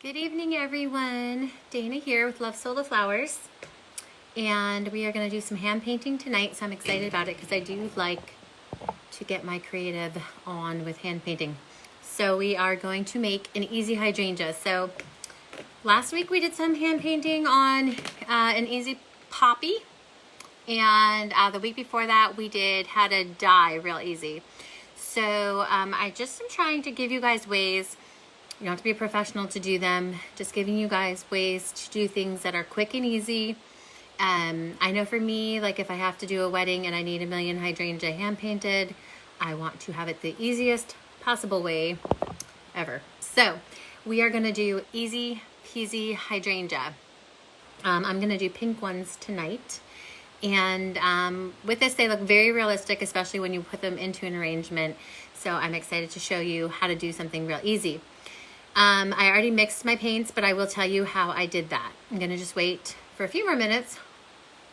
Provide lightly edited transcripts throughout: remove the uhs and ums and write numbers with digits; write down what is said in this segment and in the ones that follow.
Good evening, everyone. Dana here with Love Sola Flowers, and we are going to do some hand painting tonight, so I'm excited about it because I do like to get my creative on with hand painting. So we are going to make an easy hydrangea. So last week we did some hand painting on an easy poppy, and the week before that we did how to dye real easy. So I just am trying to give you guys ways. You don't have to be a professional to do them. Just giving you guys ways to do things that are quick and easy. I know for me, like if I have to do a wedding and I need a million hydrangea hand painted, I want to have it the easiest possible way ever. So we are gonna do easy peasy hydrangea. I'm gonna do pink ones tonight. And with this, they look very realistic, especially when you put them into an arrangement. So I'm excited to show you how to do something real easy. I already mixed my paints, but I will tell you how I did that. I'm gonna just wait for a few more minutes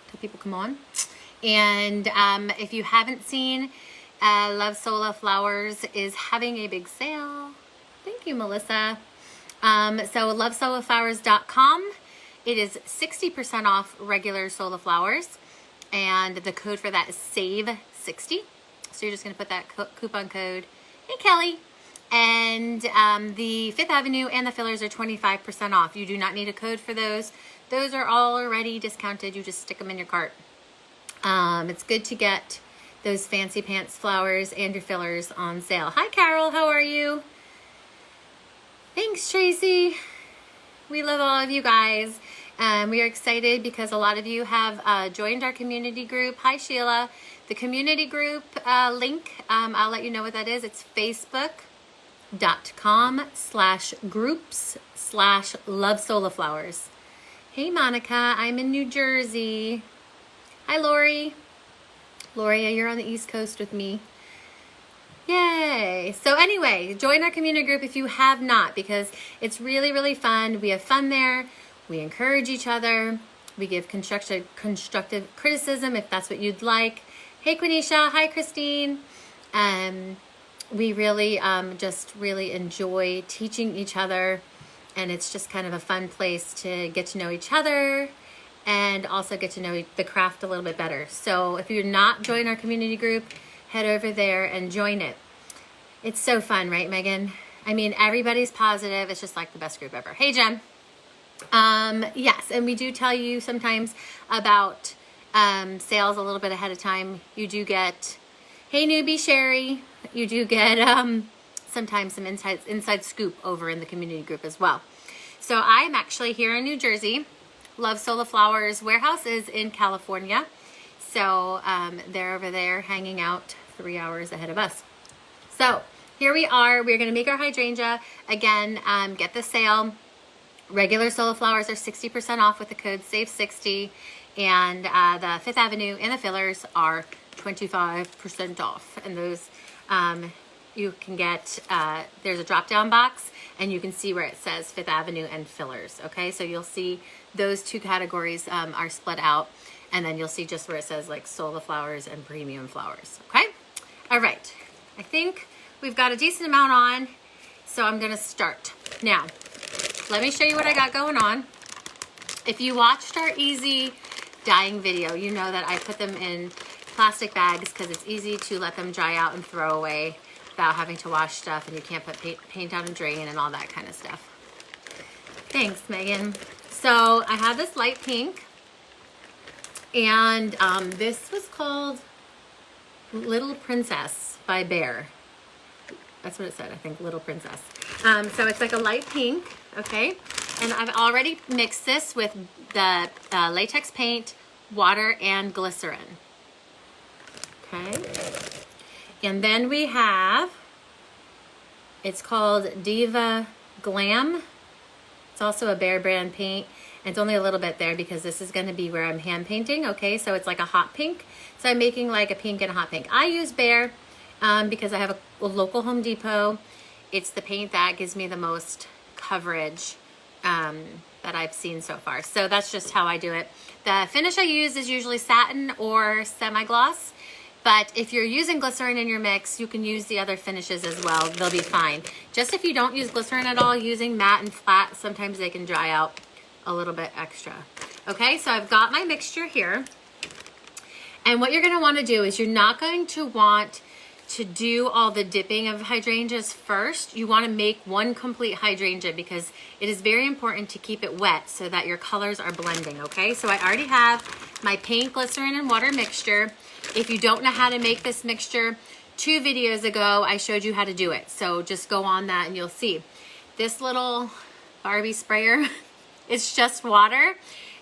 till people come on. And if you haven't seen, Love Sola Flowers is having a big sale. Thank you, Melissa. So lovesolaflowers.com. It is 60% off regular Sola Flowers, and the code for that is SAVE60. So you're just gonna put that coupon code, hey Kelly, and the 5th Avenue and the fillers are 25% off. You do not need a code for those. Those are all already discounted. You just stick them in your cart. It's good to get those fancy pants flowers and your fillers on sale. Hi Carol, how are you? Thanks Tracy. We love all of you guys. We are excited because a lot of you have joined our community group. Hi Sheila. The community group link, I'll let you know what that is. It's facebook.com/groups/lovesolaflowers. Hey Monica, I'm in New Jersey. Hi Lori. Lori, you're on the East Coast with me. Yay. So anyway, join our community group if you have not, because it's really, really fun. We have fun there. We encourage each other. We give constructive criticism if that's what you'd like. Hey Quenisha, hi Christine. We really just really enjoy teaching each other, and it's just kind of a fun place to get to know each other and also get to know the craft a little bit better. So if you're not joining our community group, head over there and join it. It's so fun, right, Megan? I mean, everybody's positive. It's just like the best group ever. Hey, Jen. Yes, and we do tell you sometimes about sales a little bit ahead of time. You do get, hey, newbie Sherry, you do get sometimes some inside scoop over in the community group as well. So I'm actually here in New Jersey. Love Sola Flowers warehouse is in California. So they're over there hanging out 3 hours ahead of us. So here we are. We're going to make our hydrangea. Again, get the sale. Regular Sola Flowers are 60% off with the code SAVE60. And the 5th Avenue and the fillers are 25% off. And those you can get, there's a drop-down box, and you can see where it says 5th Avenue and fillers. Okay, so you'll see those two categories are split out. And then you'll see just where it says like Sola Flowers and Premium Flowers, okay? All right, I think we've got a decent amount on, so I'm gonna start. Now, let me show you what I got going on. If you watched our easy dyeing video, you know that I put them in plastic bags because it's easy to let them dry out and throw away without having to wash stuff, and you can't put paint on a drain and all that kind of stuff. Thanks, Megan. So I have this light pink, and this was called Little Princess by Bear. That's what it said, I think, Little Princess. So it's like a light pink, okay? And I've already mixed this with the latex paint, water, and glycerin. Okay? And then we have, it's called Diva Glam. It's also a Bear brand paint. And it's only a little bit there because this is going to be where I'm hand painting, okay? So it's like a hot pink. So I'm making like a pink and a hot pink. I use Bear because I have a local Home Depot. It's the paint that gives me the most coverage that I've seen so far. So that's just how I do it. The finish I use is usually satin or semi-gloss. But if you're using glycerin in your mix, you can use the other finishes as well. They'll be fine. Just if you don't use glycerin at all, using matte and flat, sometimes they can dry out a little bit extra. Okay, so I've got my mixture here. And what you're gonna wanna do is you're not going to want to do all the dipping of hydrangeas first. You wanna make one complete hydrangea because it is very important to keep it wet so that your colors are blending, okay? So I already have my paint, glycerin, and water mixture. If you don't know how to make this mixture, 2 videos ago, I showed you how to do it. So just go on that and you'll see. This little Barbie sprayer, it's just water,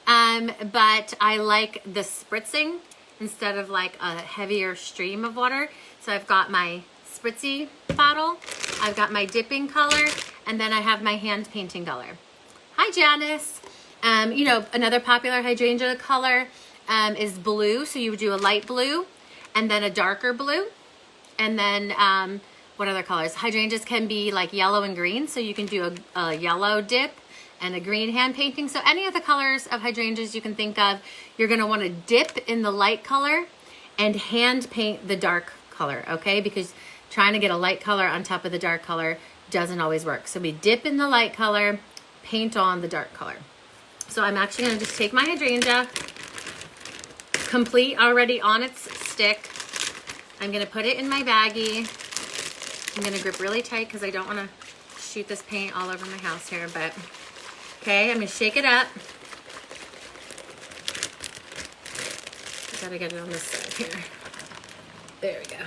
but I like the spritzing instead of like a heavier stream of water. So I've got my spritzy bottle, I've got my dipping color, and then I have my hand painting color. Hi, Janice. You know, another popular hydrangea color is blue. So you would do a light blue and then a darker blue. And then what other colors? Hydrangeas can be like yellow and green. So you can do a yellow dip and a green hand painting. So any of the colors of hydrangeas you can think of, you're gonna wanna dip in the light color and hand paint the dark color, okay? Because trying to get a light color on top of the dark color doesn't always work. So we dip in the light color, paint on the dark color. So I'm actually gonna just take my hydrangea, complete already on its stick. I'm gonna put it in my baggie. I'm gonna grip really tight because I don't wanna shoot this paint all over my house here, but okay, I'm gonna shake it up. I gotta get it on this side here. There we go.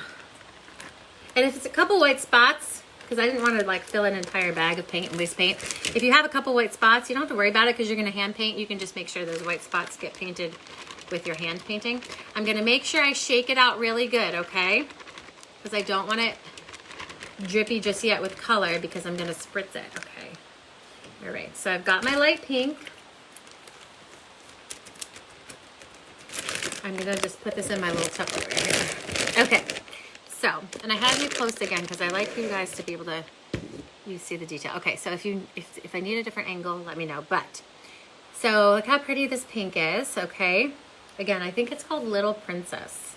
And if it's a couple white spots, because I didn't want to like fill an entire bag of paint and waste paint. If you have a couple white spots, you don't have to worry about it because you're gonna hand paint. You can just make sure those white spots get painted with your hand painting. I'm gonna make sure I shake it out really good, okay? Because I don't want it drippy just yet with color because I'm gonna spritz it, okay? All right, so I've got my light pink. I'm gonna just put this in my little Tupperware here. Okay, so, and I have you close again because I like for you guys to be able to, you see the detail. Okay, so if I need a different angle, let me know. But, so look how pretty this pink is, okay? Again, I think it's called Little Princess.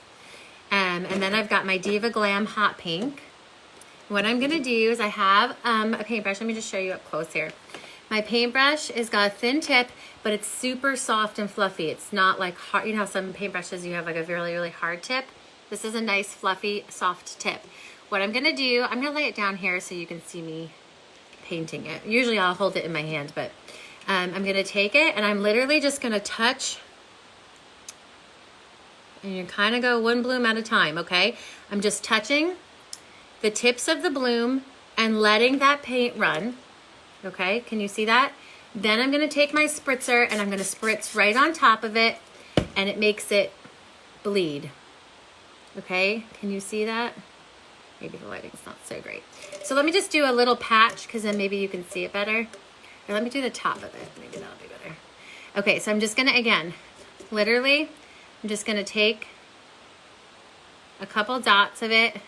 And then I've got my Diva Glam Hot Pink. What I'm gonna do is I have a paintbrush. Let me just show you up close here. My paintbrush has got a thin tip, but it's super soft and fluffy. It's not like hard, you know how some paintbrushes you have like a really, really hard tip? This is a nice, fluffy, soft tip. What I'm gonna do, I'm gonna lay it down here so you can see me painting it. Usually I'll hold it in my hand, but I'm gonna take it and I'm literally just gonna touch, and you kind of go one bloom at a time, okay? I'm just touching the tips of the bloom and letting that paint run. Okay, can you see that? Then I'm gonna take my spritzer and I'm gonna spritz right on top of it and it makes it bleed. Okay, can you see that? Maybe the lighting's not so great. So let me just do a little patch because then maybe you can see it better. Or let me do the top of it, maybe that'll be better. Okay, so I'm just gonna, again, literally, I'm just gonna take a couple dots of it.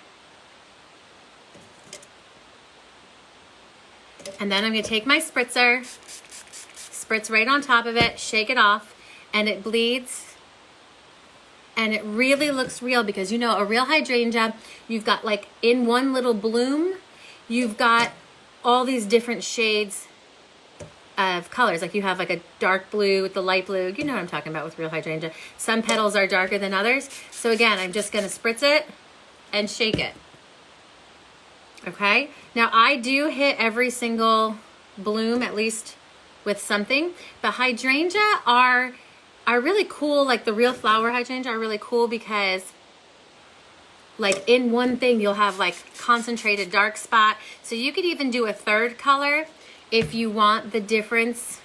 And then I'm gonna take my spritzer, spritz right on top of it, shake it off, and it bleeds. And it really looks real because, you know, a real hydrangea, you've got like in one little bloom, you've got all these different shades of colors. Like you have like a dark blue with the light blue. You know what I'm talking about with real hydrangea. Some petals are darker than others. So again, I'm just gonna spritz it and shake it. Okay, now I do hit every single bloom at least with something. The hydrangea are really cool, like the real flower hydrangea are really cool because like in one thing you'll have like concentrated dark spot. So you could even do a third color if you want the difference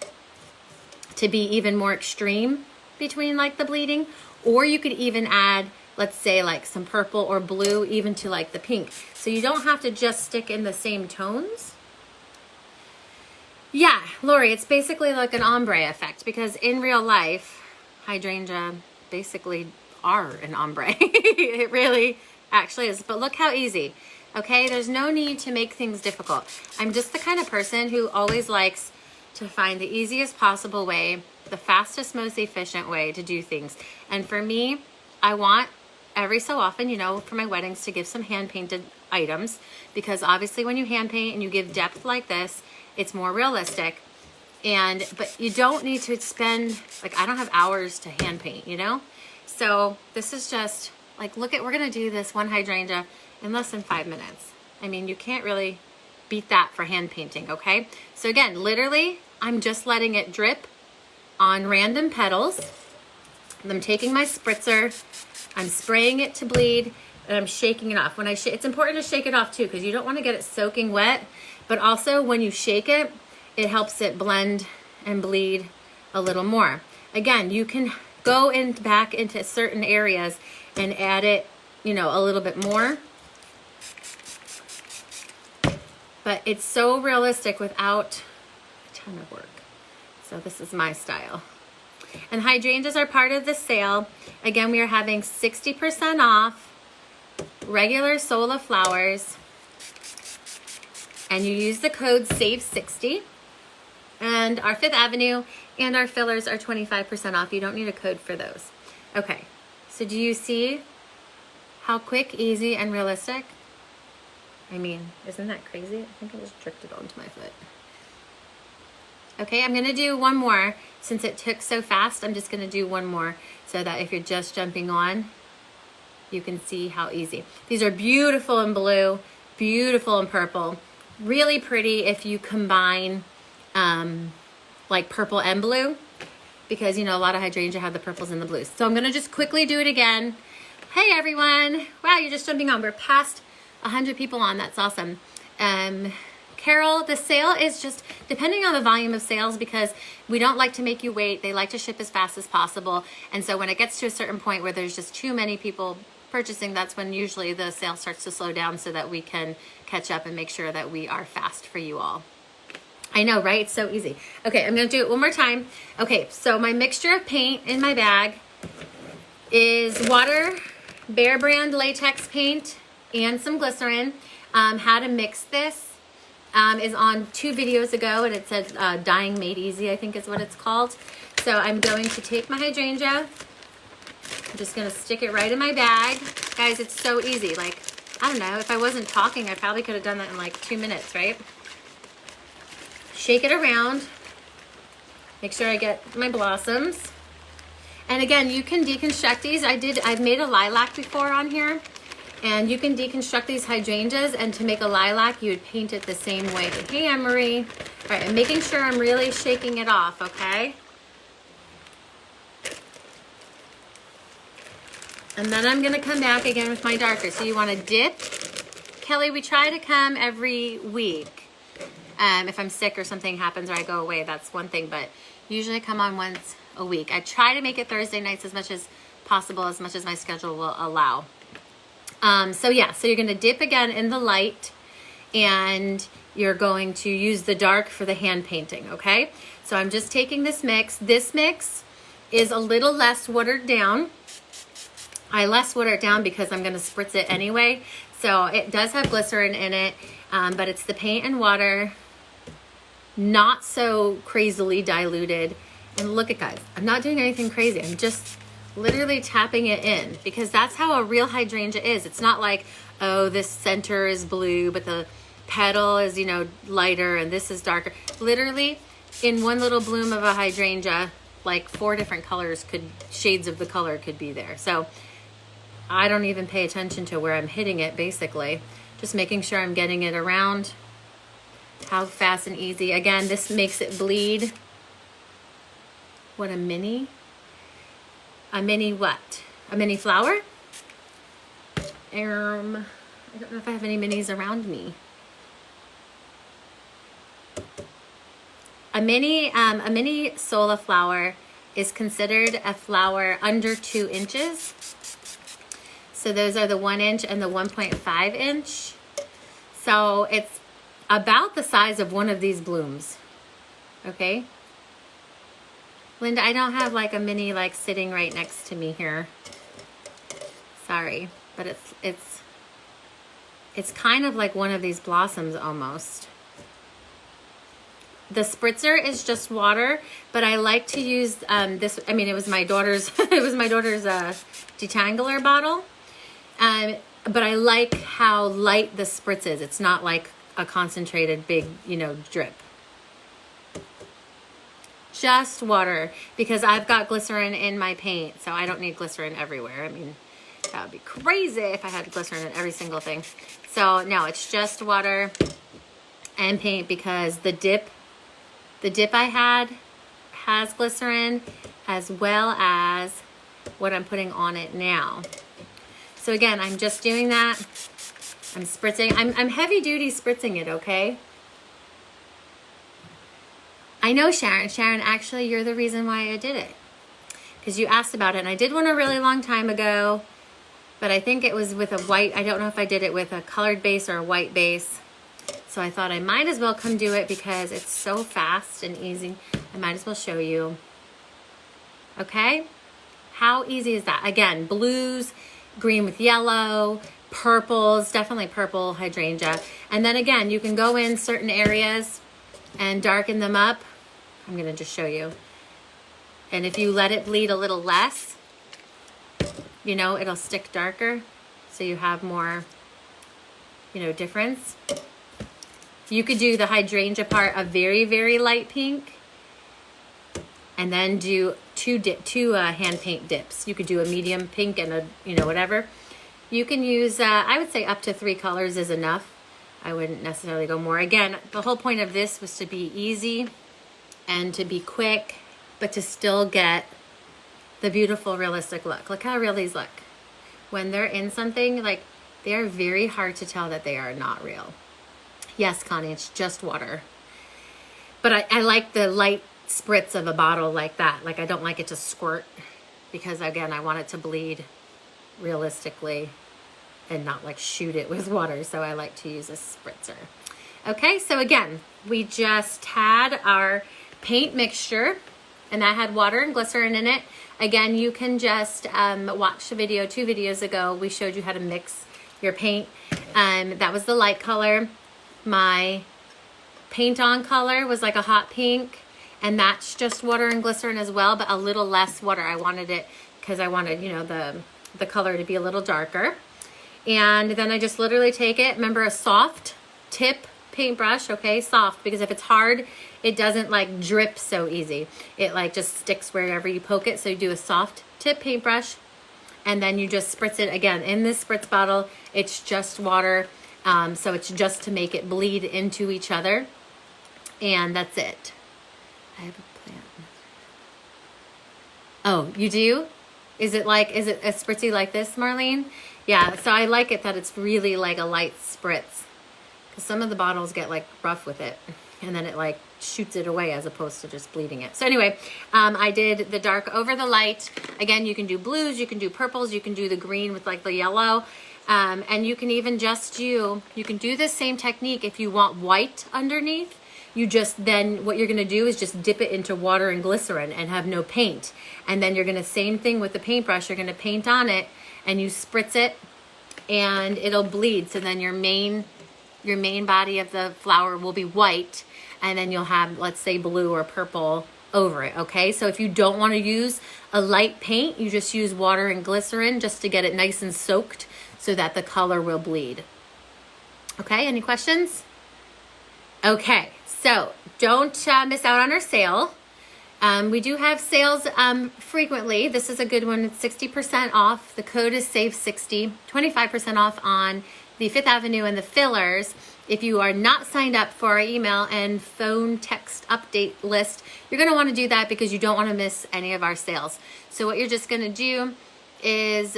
to be even more extreme between like the bleeding, or you could even add, let's say like some purple or blue even to like the pink. So you don't have to just stick in the same tones. Yeah, Lori, it's basically like an ombre effect because in real life, hydrangea basically are an ombre. It really actually is, but look how easy. Okay, there's no need to make things difficult. I'm just the kind of person who always likes to find the easiest possible way, the fastest, most efficient way to do things. And for me, I want every so often, you know, for my weddings to give some hand painted items, because obviously when you hand paint and you give depth like this, it's more realistic. But you don't need to spend, like, I don't have hours to hand paint, you know? So this is just like, look at, we're gonna do this one hydrangea in less than 5 minutes. I mean, you can't really beat that for hand painting, okay? So again, literally, I'm just letting it drip on random petals. I'm taking my spritzer, I'm spraying it to bleed, and I'm shaking it off. When it's important to shake it off too, because you don't want to get it soaking wet, but also when you shake it, it helps it blend and bleed a little more. Again, you can go back into certain areas and add it, you know, a little bit more. But it's so realistic without a ton of work. So this is my style. And hydrangeas are part of the sale. Again, we are having 60% off regular Sola flowers. And you use the code SAVE60. And our Fifth Avenue and our fillers are 25% off. You don't need a code for those. Okay, so do you see how quick, easy, and realistic? I mean, isn't that crazy? I think I just tricked it onto my foot. Okay, I'm gonna do one more. Since it took so fast, I'm just gonna do one more so that if you're just jumping on, you can see how easy. These are beautiful in blue, beautiful in purple. Really pretty if you combine like purple and blue, because you know, a lot of hydrangea have the purples and the blues. So I'm gonna just quickly do it again. Hey everyone, wow, you're just jumping on. We're past 100 people on, that's awesome. Carol, the sale is just depending on the volume of sales, because we don't like to make you wait. They like to ship as fast as possible. And so when it gets to a certain point where there's just too many people purchasing, that's when usually the sale starts to slow down so that we can catch up and make sure that we are fast for you all. I know, right? It's so easy. Okay, I'm gonna do it one more time. Okay, so my mixture of paint in my bag is water, Bear Brand latex paint, and some glycerin. How to mix this is on 2 videos ago, and it said Dyeing Made Easy, I think is what it's called. So I'm going to take my hydrangea. I'm just gonna stick it right in my bag. Guys, it's so easy. Like, I don't know, if I wasn't talking, I probably could have done that in like 2 minutes, right? Shake it around. Make sure I get my blossoms. And again, you can deconstruct these. I've made a lilac before on here. And you can deconstruct these hydrangeas, and to make a lilac, you would paint it the same way. Hey, Anne-Marie. All right, I'm making sure I'm really shaking it off, okay? And then I'm gonna come back again with my darker. So you wanna dip. Kelly, we try to come every week. If I'm sick or something happens or I go away, that's one thing, but usually I come on once a week. I try to make it Thursday nights as much as possible, as much as my schedule will allow. So yeah, so you're gonna dip again in the light, and you're going to use the dark for the hand painting, okay? So I'm just taking this mix. This mix is a little less watered down. I less water it down because I'm gonna spritz it anyway. So it does have glycerin in it, but it's the paint and water, not so crazily diluted. And look at, guys, I'm not doing anything crazy. I'm just literally tapping it in, because that's how a real hydrangea is. It's not like, oh, this center is blue, but the petal is, you know, lighter and this is darker. Literally, in one little bloom of a hydrangea, like 4 different colors shades of the color could be there. So I don't even pay attention to where I'm hitting it, basically. Just making sure I'm getting it around. How fast and easy. Again, this makes it bleed. What, a mini? A mini what? A mini flower? I don't know if I have any minis around me. A mini Sola flower is considered a flower under 2 inches. So those are the 1 inch and the 1.5 inch. So it's about the size of one of these blooms. Okay. Linda, I don't have like a mini like sitting right next to me here. Sorry, but it's kind of like one of these blossoms almost. The spritzer is just water, but I like to use this. I mean, it was my daughter's. It was my daughter's detangler bottle. But I like how light the spritz is. It's not like a concentrated big, you know, drip. Just water, because I've got glycerin in my paint, so I don't need glycerin everywhere. I mean, that would be crazy if I had glycerin in every single thing. So no, it's just water and paint, because the dip I had has glycerin, as well as what I'm putting on it now. So again, I'm just doing that. I'm spritzing. I'm heavy duty spritzing it, okay? I know, Sharon. Sharon, actually, you're the reason why I did it, because you asked about it. And I did one a really long time ago, but I think it was with a white. I don't know if I did it with a colored base or a white base. So I thought I might as well come do it because it's so fast and easy. I might as well show you. Okay? How easy is that? Again, blues, green with yellow, purples, definitely purple hydrangea. And then again, you can go in certain areas and darken them up. I'm gonna just show you. And if you let it bleed a little less, you know, it'll stick darker. So you have more, you know, difference. You could do the hydrangea part a very, very light pink, and then do two hand paint dips. You could do a medium pink and a, you know, whatever. You can use, I would say up to 3 colors is enough. I wouldn't necessarily go more. Again, the whole point of this was to be easy and to be quick, but to still get the beautiful, realistic look. Look how real these look. When they're in something, like, they are very hard to tell that they are not real. Yes, Connie, it's just water. But I like the light spritz of a bottle like that. Like, I don't like it to squirt, because again, I want it to bleed realistically and not like shoot it with water. So I like to use a spritzer. Okay, so again, we just had our paint mixture, and that had water and glycerin in it. Again, you can just watch the video 2 videos ago. We showed you how to mix your paint. That was the light color. My paint on color was like a hot pink, and that's just water and glycerin as well, but a little less water. I wanted it because I wanted, you know, the color to be a little darker. And then I just literally take it. Remember, a soft tip paintbrush, okay? Soft, because if it's hard, it doesn't like drip so easy. It like just sticks wherever you poke it. So you do a soft tip paintbrush, and then you just spritz it again in this spritz bottle. It's just water. So it's just to make it bleed into each other. And that's it. I have a plant. Oh, you do? Is it a spritzy like this, Marlene? Yeah, so I like it that it's really like a light spritz, because some of the bottles get like rough with it, and then it like shoots it away as opposed to just bleeding it. So anyway, I did the dark over the light. Again, you can do blues, you can do purples, you can do the green with like the yellow. And you can even just you can do the same technique if you want white underneath. You just, then what you're gonna do is just dip it into water and glycerin and have no paint. And then you're gonna, same thing with the paintbrush, you're gonna paint on it and you spritz it and it'll bleed. So then your main body of the flower will be white, and then you'll have, let's say, blue or purple over it, okay? So if you don't wanna use a light paint, you just use water and glycerin just to get it nice and soaked so that the color will bleed. Okay, any questions? Okay, so don't miss out on our sale. We do have sales frequently. This is a good one. It's 60% off. The code is SAVE60, 25% off on the 5th Avenue and the fillers. If you are not signed up for our email and phone text update list, you're gonna wanna do that because you don't wanna miss any of our sales. So what you're just gonna do is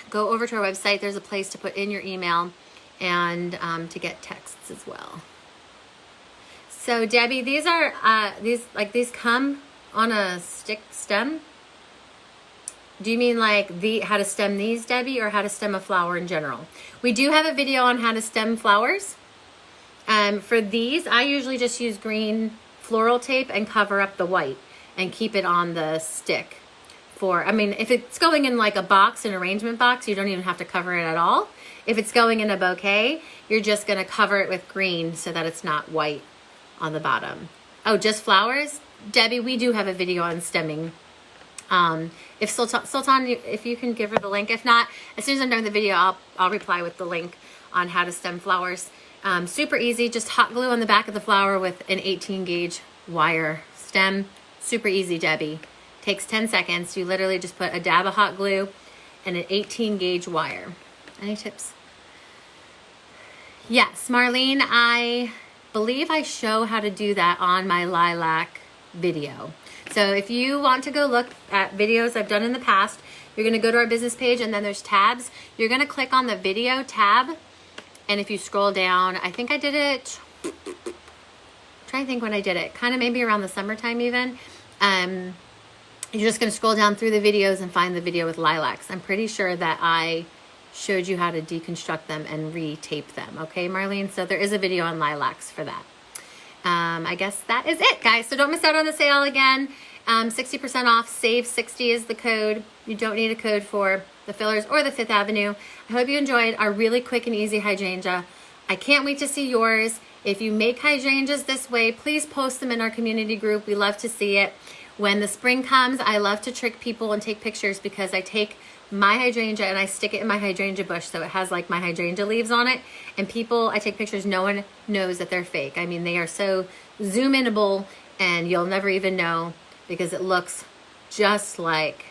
go over to our website. There's a place to put in your email and to get texts as well. So Debbie, these are these come on a stick stem. Do you mean like how to stem these, Debbie, or how to stem a flower in general? We do have a video on how to stem flowers. For these, I usually just use green floral tape and cover up the white and keep it on the stick. I mean, if it's going in like a box, an arrangement box, you don't even have to cover it at all. If it's going in a bouquet, you're just gonna cover it with green so that it's not white on the bottom. Oh, just flowers? Debbie, we do have a video on stemming If Sultan, if you can give her the link. If not, as soon as I'm done with the video, I'll reply with the link on how to stem flowers. Super easy, just hot glue on the back of the flower with an 18 gauge wire stem. Super easy, Debbie. Takes 10 seconds. You literally just put a dab of hot glue and an 18 gauge wire. Any tips? Yes, Marlene, I believe I show how to do that on my lilac video. So if you want to go look at videos I've done in the past, you're going to go to our business page and then there's tabs. You're going to click on the video tab. And if you scroll down, I think I did it, I'm trying to think when I did it, kind of maybe around the summertime even. You're just going to scroll down through the videos and find the video with lilacs. I'm pretty sure that I showed you how to deconstruct them and re-tape them. Okay, Marlene? So there is a video on lilacs for that. I guess that is it, guys. So don't miss out on the sale again. 60% off, save 60 is the code. You don't need a code for the fillers or the Fifth Avenue. I hope you enjoyed our really quick and easy hydrangea. I can't wait to see yours. If you make hydrangeas this way, please post them in our community group. We love to see it. When the spring comes, I love to trick people and take pictures because I take my hydrangea and I stick it in my hydrangea bush so it has like my hydrangea leaves on it, and people, I take pictures, no one knows that they're fake. I mean, they are so zoom inable and you'll never even know because it looks just like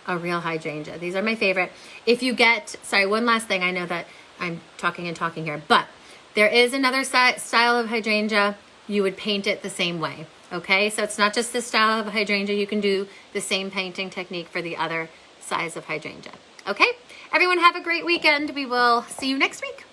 a real hydrangea. These are my favorite. If you get, sorry, one last thing, I know that I'm talking here, but there is another style of hydrangea. You would paint it the same way, okay? So it's not just this style of hydrangea. You can do the same painting technique for the other size of hydrangea. Okay, everyone have a great weekend. We will see you next week.